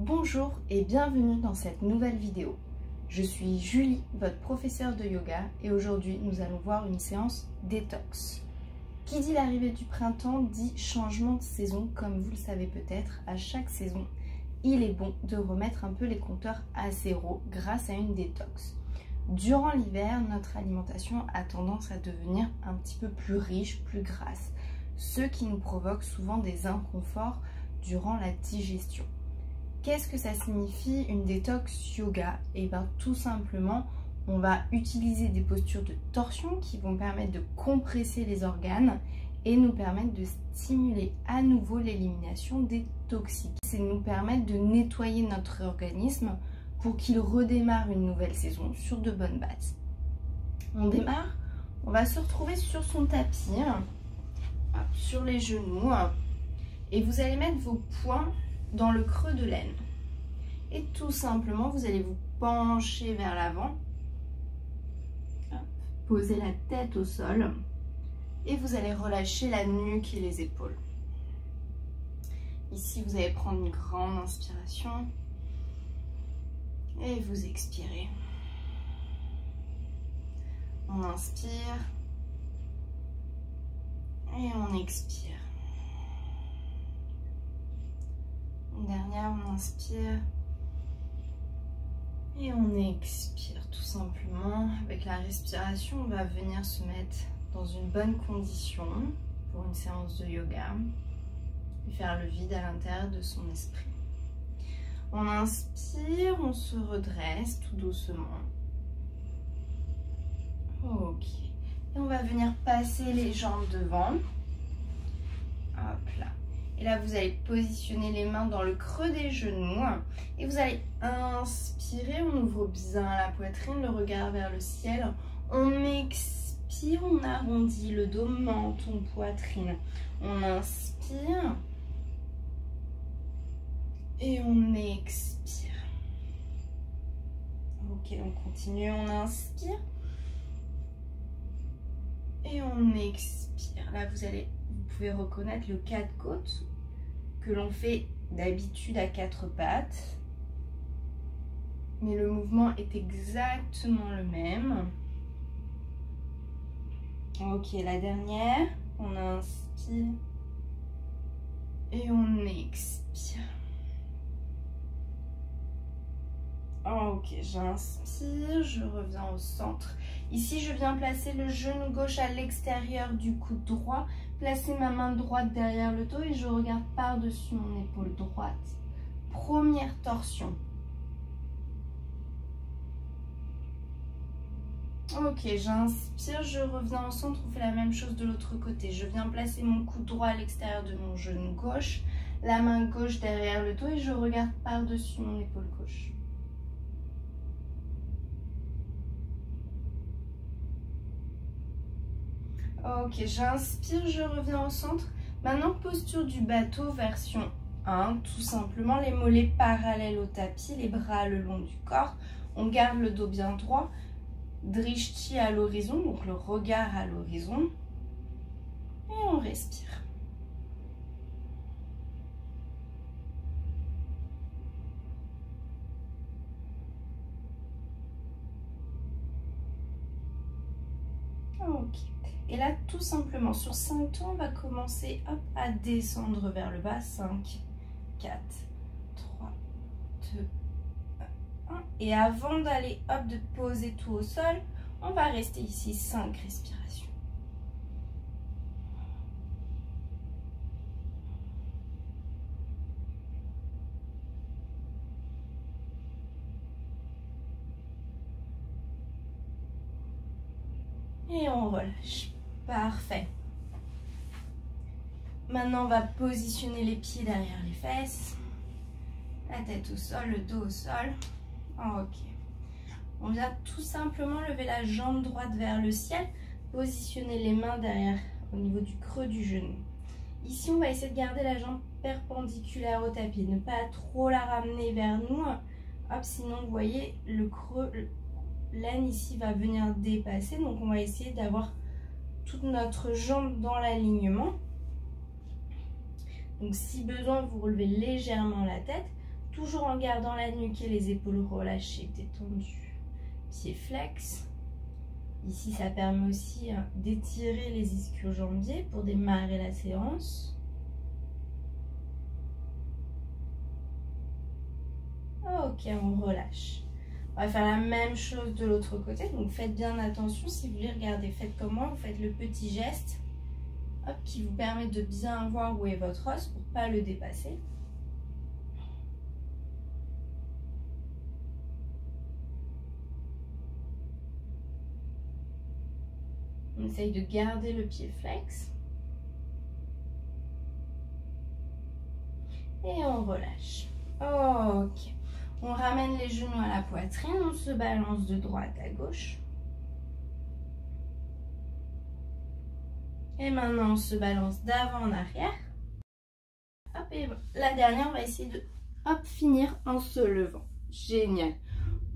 Bonjour et bienvenue dans cette nouvelle vidéo. Je suis Julie, votre professeure de yoga, et aujourd'hui nous allons voir une séance détox. Qui dit l'arrivée du printemps dit changement de saison. Comme vous le savez peut-être, à chaque saison, il est bon de remettre un peu les compteurs à zéro grâce à une détox. Durant l'hiver, notre alimentation a tendance à devenir un petit peu plus riche, plus grasse, ce qui nous provoque souvent des inconforts durant la digestion. Qu'est-ce que ça signifie une détox yoga? Et bien tout simplement, on va utiliser des postures de torsion qui vont permettre de compresser les organes et nous permettre de stimuler à nouveau l'élimination des toxiques. C'est nous permettre de nettoyer notre organisme pour qu'il redémarre une nouvelle saison sur de bonnes bases. On démarre, on va se retrouver sur son tapis, sur les genoux, et vous allez mettre vos poings dans le creux de l'aine. Et tout simplement, vous allez vous pencher vers l'avant, poser la tête au sol, et vous allez relâcher la nuque et les épaules. Ici, vous allez prendre une grande inspiration et vous expirez. On inspire et on expire. Une dernière, on inspire et on expire tout simplement. Avec la respiration, on va venir se mettre dans une bonne condition pour une séance de yoga et faire le vide à l'intérieur de son esprit. On inspire, on se redresse tout doucement. Ok. Et on va venir passer les jambes devant. Hop là. Et là, vous allez positionner les mains dans le creux des genoux. Et vous allez inspirer, on ouvre bien la poitrine, le regard vers le ciel. On expire, on arrondit le dos, menton, poitrine. On inspire. Et on expire. Ok, on continue, on inspire. Et on expire. Là, vous pouvez reconnaître le quatre côtes que l'on fait d'habitude à quatre pattes. Mais le mouvement est exactement le même. Ok, la dernière. On inspire. Et on expire. Ok, j'inspire, je reviens au centre. Ici, je viens placer le genou gauche à l'extérieur du coude droit, placer ma main droite derrière le dos et je regarde par-dessus mon épaule droite. Première torsion. Ok, j'inspire, je reviens au centre, on fait la même chose de l'autre côté. Je viens placer mon coude droit à l'extérieur de mon genou gauche, la main gauche derrière le dos et je regarde par-dessus mon épaule gauche. Ok, j'inspire, je reviens au centre. Maintenant, posture du bateau version 1. Tout simplement, les mollets parallèles au tapis, les bras le long du corps. On garde le dos bien droit. Drishti à l'horizon, donc le regard à l'horizon. Et on respire. Ok. Et là, tout simplement, sur 5 tours, on va commencer hop, à descendre vers le bas. 5, 4, 3, 2, 1. Et avant d'aller, hop, de poser tout au sol, on va rester ici 5 respirations. Et on relâche. Parfait. Maintenant, on va positionner les pieds derrière les fesses. La tête au sol, le dos au sol. Ok. On vient tout simplement lever la jambe droite vers le ciel. Positionner les mains derrière, au niveau du creux du genou. Ici, on va essayer de garder la jambe perpendiculaire au tapis. Ne pas trop la ramener vers nous. Hop, sinon, vous voyez, le creux, l'aine ici va venir dépasser. Donc, on va essayer d'avoir toute notre jambe dans l'alignement. Donc si besoin, vous relevez légèrement la tête. toujours en gardant la nuque et les épaules relâchées, détendues. Pieds flex. Ici, ça permet aussi d'étirer les ischio-jambiers pour démarrer la séance. Ok, on relâche. On va faire la même chose de l'autre côté. Donc, faites bien attention. Si vous voulez regarder, faites comme moi. Vous faites le petit geste hop, qui vous permet de bien voir où est votre os pour ne pas le dépasser. On essaye de garder le pied flex. Et on relâche. Ok. On ramène les genoux à la poitrine. On se balance de droite à gauche. Et maintenant, on se balance d'avant en arrière. Hop, et la dernière, on va essayer de finir en se levant. Génial.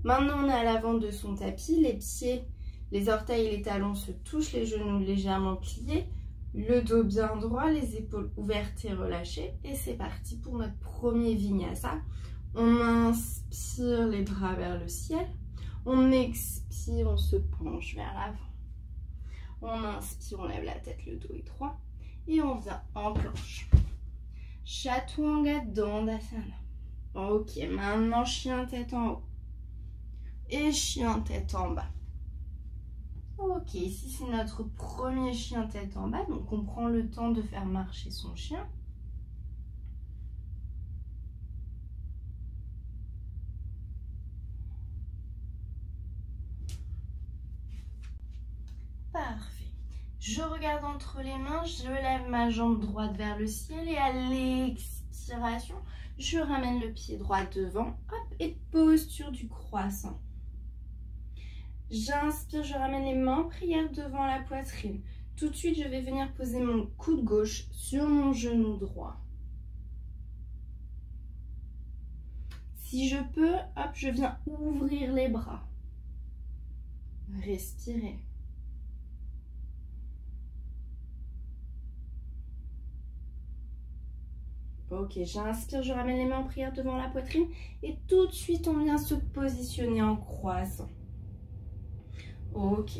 Maintenant, on est à l'avant de son tapis. Les pieds, les orteils et les talons se touchent, les genoux légèrement pliés. Le dos bien droit, les épaules ouvertes et relâchées. Et c'est parti pour notre premier vinyasa. On inspire les bras vers le ciel. On expire, on se penche vers l'avant. On inspire, on lève la tête, le dos étroit. Et on vient en planche. Chaturanga Dandasana. Ok, maintenant chien tête en haut. Et chien tête en bas. Ok, ici c'est notre premier chien tête en bas. Donc on prend le temps de faire marcher son chien. Parfait. Je regarde entre les mains, je lève ma jambe droite vers le ciel et à l'expiration, je ramène le pied droit devant, hop, et posture du croissant. J'inspire, je ramène les mains en prière devant la poitrine. Tout de suite, je vais venir poser mon coude gauche sur mon genou droit. Si je peux, hop, je viens ouvrir les bras. Respirez. Ok, j'inspire, je ramène les mains en prière devant la poitrine et tout de suite, on vient se positionner en croissant. Ok.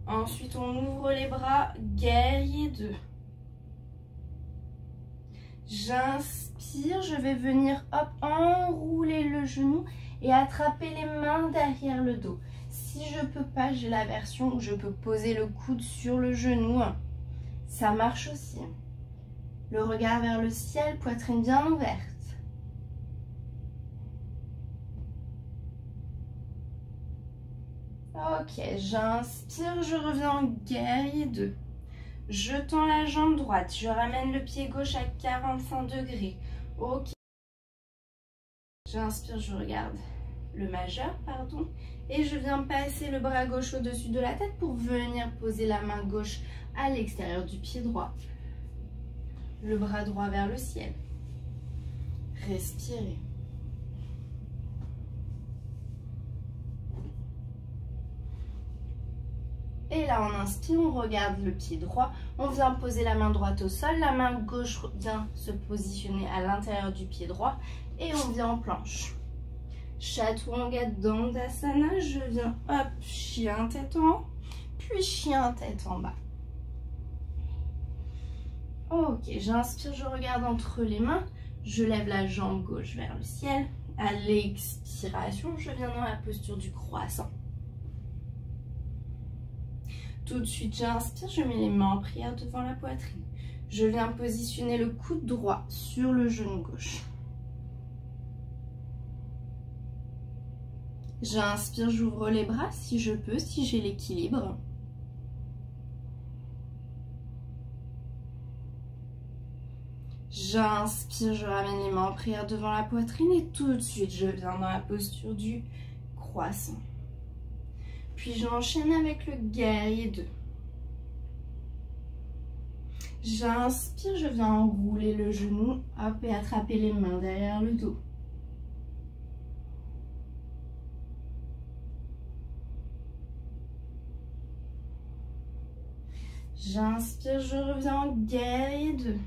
Ensuite, on ouvre les bras, guerrier 2. J'inspire, je vais venir hop, enrouler le genou et attraper les mains derrière le dos. Si je ne peux pas, j'ai la version où je peux poser le coude sur le genou. Ça marche aussi. Le regard vers le ciel, poitrine bien ouverte. Ok, j'inspire, je reviens en guerrier 2. Je tends la jambe droite, je ramène le pied gauche à 45 degrés. Ok. J'inspire, je regarde le majeur, pardon. Et je viens passer le bras gauche au-dessus de la tête pour venir poser la main gauche à l'extérieur du pied droit. Le bras droit vers le ciel. Respirez. Et là, on inspire, on regarde le pied droit. On vient poser la main droite au sol. La main gauche vient se positionner à l'intérieur du pied droit. Et on vient en planche. Chaturanga Dandasana. Je viens, hop, chien tête en haut. Puis chien tête en bas. Ok, j'inspire, je regarde entre les mains. Je lève la jambe gauche vers le ciel. À l'expiration, je viens dans la posture du croissant. Tout de suite, j'inspire, je mets les mains en prière devant la poitrine. Je viens positionner le coude droit sur le genou gauche. J'inspire, j'ouvre les bras si je peux, si j'ai l'équilibre. J'inspire, je ramène les mains en prière devant la poitrine et tout de suite, je viens dans la posture du croissant. Puis j'enchaîne avec le guerrier 2. J'inspire, je viens enrouler le genou, hop, et attraper les mains derrière le dos. J'inspire, je reviens en guerrier 2.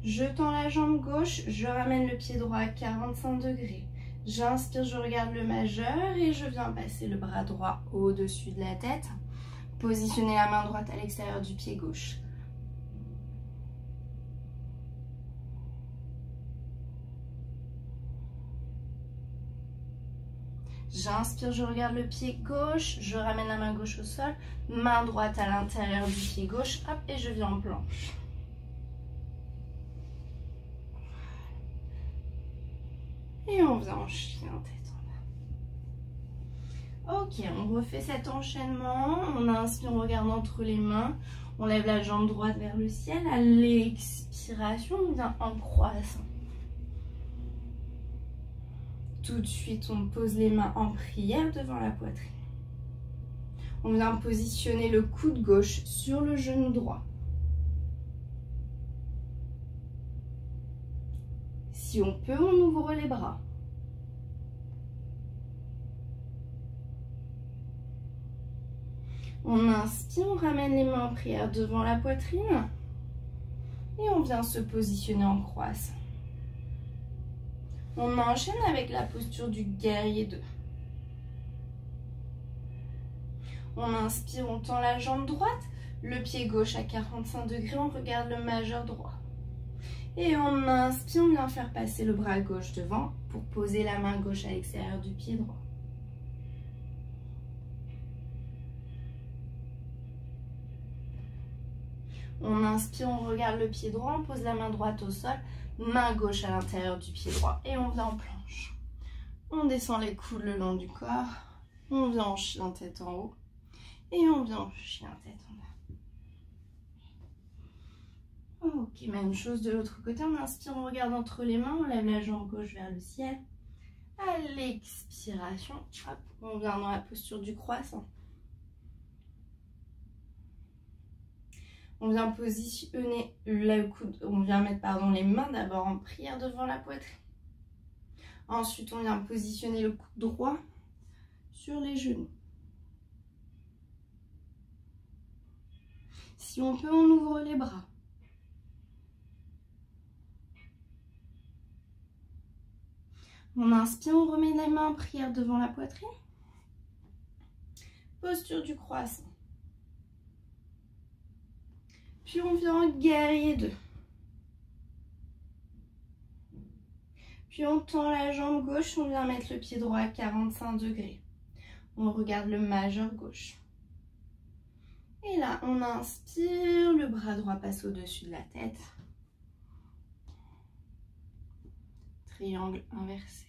Je tends la jambe gauche, je ramène le pied droit à 45 degrés. J'inspire, je regarde le majeur et je viens passer le bras droit au-dessus de la tête. Positionnez la main droite à l'extérieur du pied gauche. J'inspire, je regarde le pied gauche, je ramène la main gauche au sol, main droite à l'intérieur du pied gauche, hop, et je viens en planche. Et on vient en chien tête en bas. Ok, on refait cet enchaînement. On inspire, on regarde entre les mains. On lève la jambe droite vers le ciel. À l'expiration, on vient en croissant. Tout de suite, on pose les mains en prière devant la poitrine. On vient positionner le coude gauche sur le genou droit. Si on peut, on ouvre les bras. On inspire, on ramène les mains en prière devant la poitrine. Et on vient se positionner en croissant. On enchaîne avec la posture du guerrier 2. On inspire, on tend la jambe droite, le pied gauche à 45 degrés, on regarde le majeur droit. Et on inspire, on vient faire passer le bras gauche devant pour poser la main gauche à l'extérieur du pied droit. On inspire, on regarde le pied droit, on pose la main droite au sol, main gauche à l'intérieur du pied droit et on vient en planche. On descend les coudes le long du corps, on vient en chien tête en haut et on vient en chien tête en bas. Ok, même chose de l'autre côté, on inspire, on regarde entre les mains, on lève la jambe gauche vers le ciel. À l'expiration, hop, on vient dans la posture du croissant. On vient positionner le coude, on vient mettre les mains d'abord en prière devant la poitrine. Ensuite, on vient positionner le coude droit sur les genoux. Si on peut, on ouvre les bras. On inspire, on remet les mains en prière devant la poitrine. Posture du croissant. Puis on vient en guerrier 2. Puis on tend la jambe gauche, on vient mettre le pied droit à 45 degrés. On regarde le majeur gauche. Et là, on inspire, le bras droit passe au-dessus de la tête. Triangle inversé.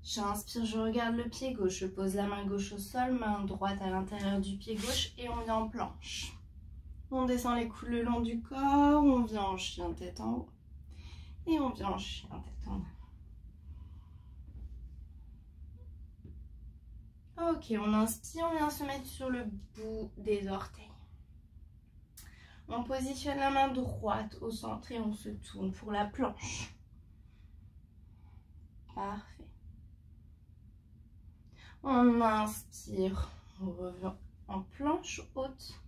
J'inspire, je regarde le pied gauche, je pose la main gauche au sol, main droite à l'intérieur du pied gauche et on vient en planche. On descend les coudes le long du corps, on vient en chien tête en haut et on vient en chien tête en bas. Ok, on inspire, on vient se mettre sur le bout des orteils. On positionne la main droite au centre et on se tourne pour la planche. Parfait. On inspire, on revient en planche haute.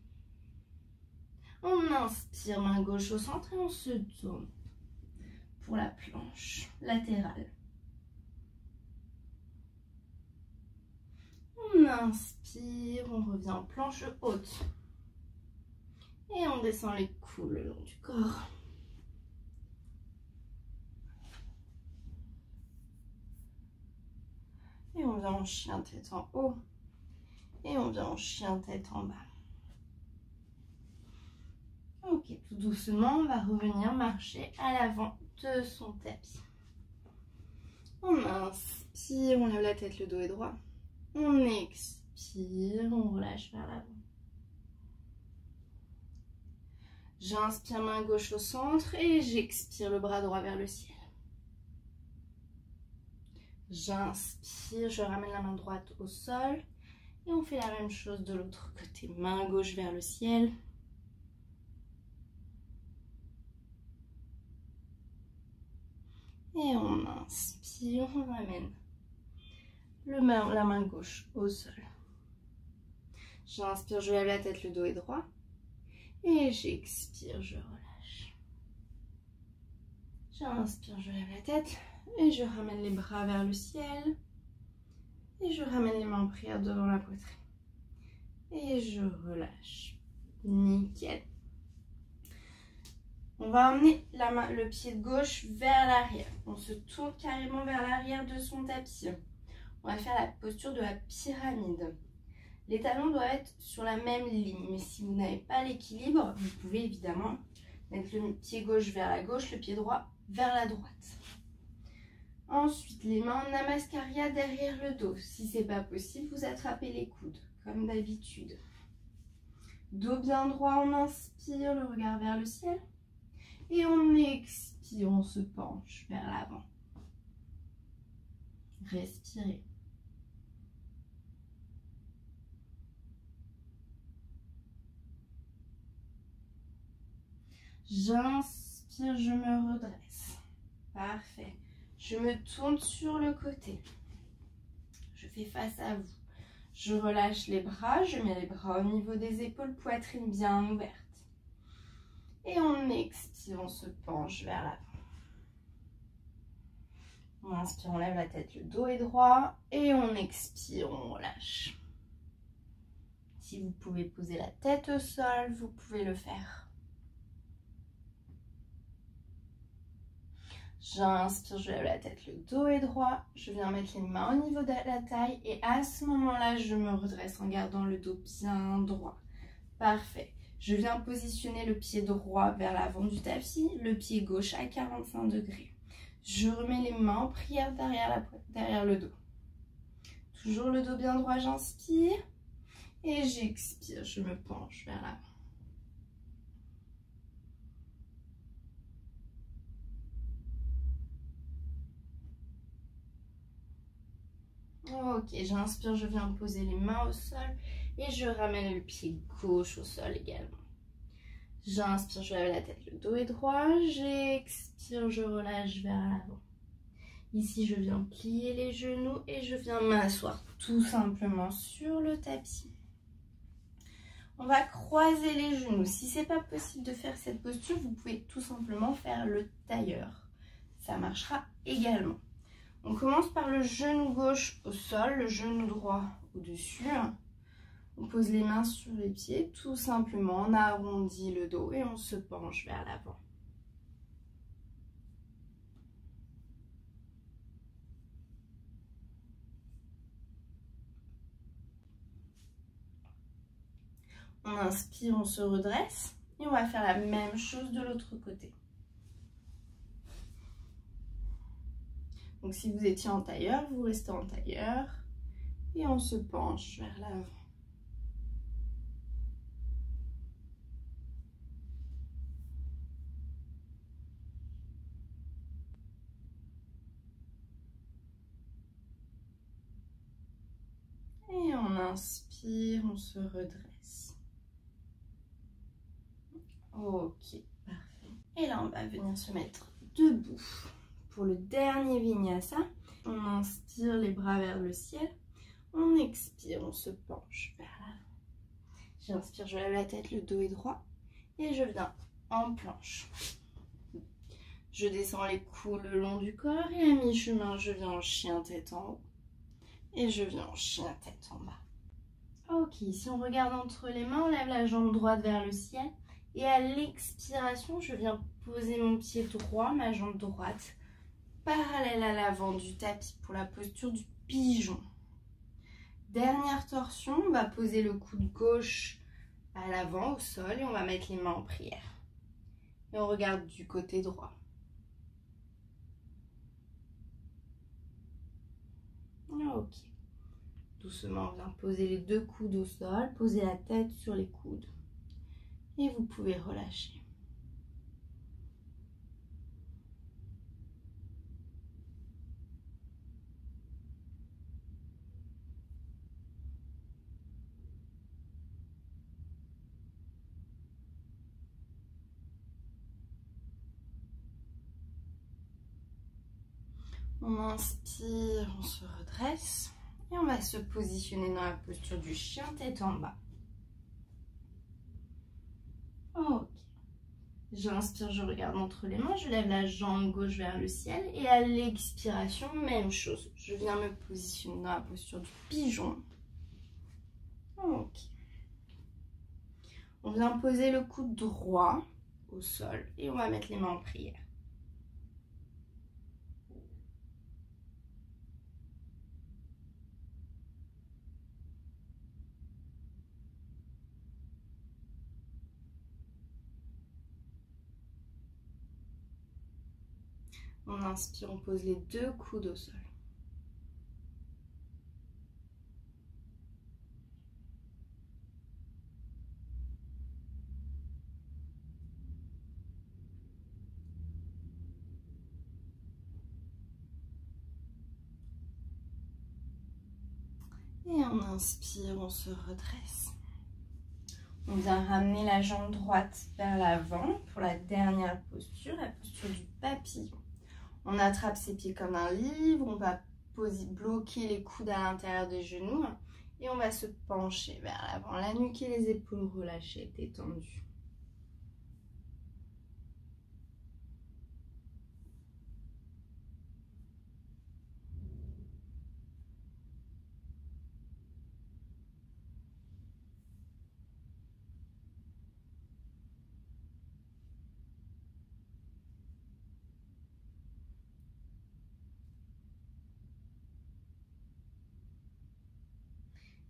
On inspire, main gauche au centre et on se tourne pour la planche latérale. On inspire, on revient en planche haute. Et on descend les coudes le long du corps. Et on vient en chien tête en haut. Et on vient en chien tête en bas. Ok, tout doucement, on va revenir marcher à l'avant de son tapis. On inspire, on lève la tête, le dos est droit. On expire, on relâche vers l'avant. J'inspire, main gauche au centre et j'expire, le bras droit vers le ciel. J'inspire, je ramène la main droite au sol et on fait la même chose de l'autre côté. Main gauche vers le ciel. Et on inspire, on ramène la main gauche au sol. J'inspire, je lève la tête, le dos est droit. Et j'expire, je relâche. J'inspire, je lève la tête et je ramène les bras vers le ciel. Et je ramène les mains en prière devant la poitrine. Et je relâche. Nickel. On va emmener le pied de gauche vers l'arrière. On se tourne carrément vers l'arrière de son tapis. On va faire la posture de la pyramide. Les talons doivent être sur la même ligne. Mais si vous n'avez pas l'équilibre, vous pouvez évidemment mettre le pied gauche vers la gauche, le pied droit vers la droite. Ensuite, les mains en namaskaria derrière le dos. Si ce n'est pas possible, vous attrapez les coudes, comme d'habitude. Dos bien droit, on inspire, le regard vers le ciel. Et on expire, on se penche vers l'avant. Respirez. J'inspire, je me redresse. Parfait. Je me tourne sur le côté. Je fais face à vous. Je relâche les bras, je mets les bras au niveau des épaules, poitrine bien ouverte. Et on expire, on se penche vers l'avant. On inspire, on lève la tête, le dos est droit. Et on expire, on relâche. Si vous pouvez poser la tête au sol, vous pouvez le faire. J'inspire, je lève la tête, le dos est droit. Je viens mettre les mains au niveau de la taille. Et à ce moment-là, je me redresse en gardant le dos bien droit. Parfait. Je viens positionner le pied droit vers l'avant du tapis, le pied gauche à 45 degrés. Je remets les mains en prière derrière le dos. Toujours le dos bien droit, j'inspire. Et j'expire, je me penche vers l'avant. Ok, j'inspire, je viens poser les mains au sol et je ramène le pied gauche au sol également. J'inspire, je lève la tête, le dos est droit. J'expire, je relâche vers l'avant. Ici, je viens plier les genoux et je viens m'asseoir tout simplement sur le tapis. On va croiser les genoux. Si ce n'est pas possible de faire cette posture, vous pouvez tout simplement faire le tailleur. Ça marchera également. On commence par le genou gauche au sol, le genou droit au-dessus. On pose les mains sur les pieds, tout simplement, on arrondit le dos et on se penche vers l'avant. On inspire, on se redresse et on va faire la même chose de l'autre côté. Donc si vous étiez en tailleur, vous restez en tailleur et on se penche vers l'avant. Et on inspire, on se redresse. Ok, parfait. Et là, on va venir se mettre debout. Pour le dernier vinyasa, on inspire les bras vers le ciel. On expire, on se penche vers l'avant. J'inspire, je lève la tête, le dos est droit. Et je viens en planche. Je descends les coudes le long du corps et à mi-chemin, je viens en chien tête en haut. Et je viens en chien tête en bas. Ok, si on regarde entre les mains, on lève la jambe droite vers le ciel. Et à l'expiration, je viens poser mon pied droit, ma jambe droite, parallèle à l'avant du tapis pour la posture du pigeon. Dernière torsion, on va poser le coude gauche à l'avant au sol et on va mettre les mains en prière. Et on regarde du côté droit. Ok. Doucement, on vient poser les deux coudes au sol, poser la tête sur les coudes. Et vous pouvez relâcher. On inspire, on se redresse et on va se positionner dans la posture du chien tête en bas. J'inspire, je regarde entre les mains, je lève la jambe gauche vers le ciel et à l'expiration, même chose. Je viens me positionner dans la posture du pigeon. Ok. On vient poser le coude droit au sol et on va mettre les mains en prière. On inspire, on pose les deux coudes au sol. Et on inspire, on se redresse. On vient ramener la jambe droite vers l'avant pour la dernière posture, la posture du papillon. On attrape ses pieds comme un livre, on va bloquer les coudes à l'intérieur des genoux et on va se pencher vers l'avant, la nuque et les épaules relâchées, détendues.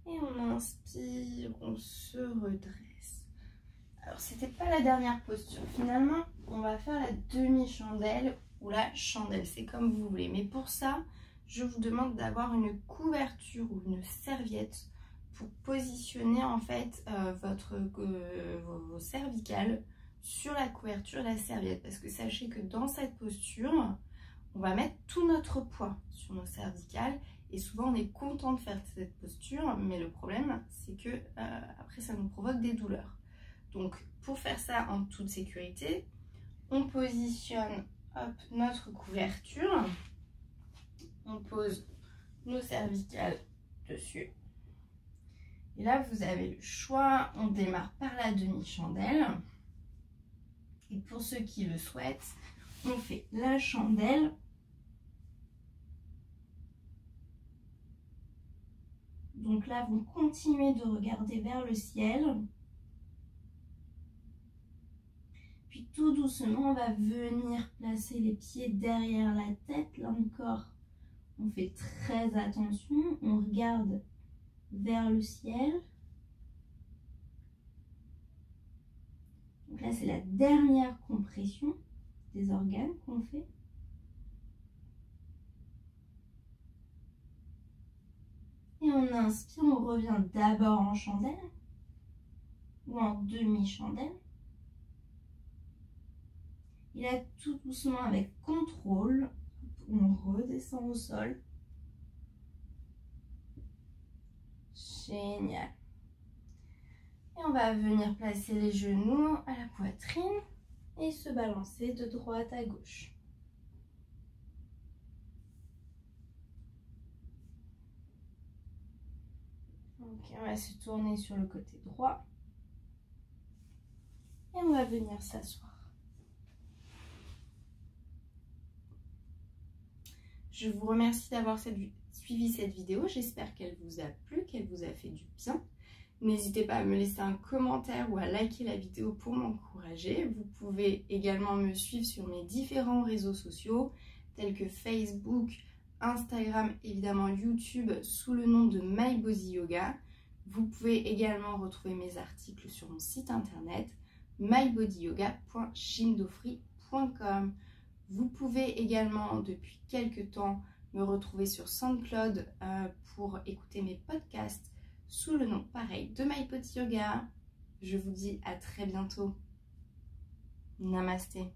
Et on inspire, on se redresse. Alors, c'était pas la dernière posture. Finalement, on va faire la demi-chandelle ou la chandelle. C'est comme vous voulez. Mais pour ça, je vous demande d'avoir une couverture ou une serviette pour positionner en fait vos cervicales sur la couverture de la serviette. Parce que sachez que dans cette posture, on va mettre tout notre poids sur nos cervicales. Et souvent, on est content de faire cette posture, mais le problème, c'est que après, ça nous provoque des douleurs. Donc, pour faire ça en toute sécurité, on positionne notre couverture, on pose nos cervicales dessus. Et là, vous avez le choix, on démarre par la demi-chandelle. Et pour ceux qui le souhaitent, on fait la chandelle. Donc là, vous continuez de regarder vers le ciel. Puis tout doucement, on va venir placer les pieds derrière la tête. Là encore, on fait très attention. On regarde vers le ciel. Donc là, c'est la dernière compression des organes qu'on fait. Et on inspire, on revient d'abord en chandelle ou en demi-chandelle. Et là, tout doucement, avec contrôle, on redescend au sol. Génial. Et on va venir placer les genoux à la poitrine et se balancer de droite à gauche. Ok, on va se tourner sur le côté droit. Et on va venir s'asseoir. Je vous remercie d'avoir suivi cette vidéo. J'espère qu'elle vous a plu, qu'elle vous a fait du bien. N'hésitez pas à me laisser un commentaire ou à liker la vidéo pour m'encourager. Vous pouvez également me suivre sur mes différents réseaux sociaux tels que Facebook, Instagram, évidemment YouTube sous le nom de My Body Yoga. Vous pouvez également retrouver mes articles sur mon site internet mybodyyoga.jimdofri.com. Vous pouvez également depuis quelques temps me retrouver sur SoundCloud pour écouter mes podcasts sous le nom pareil de My Body Yoga. Je vous dis à très bientôt. Namasté.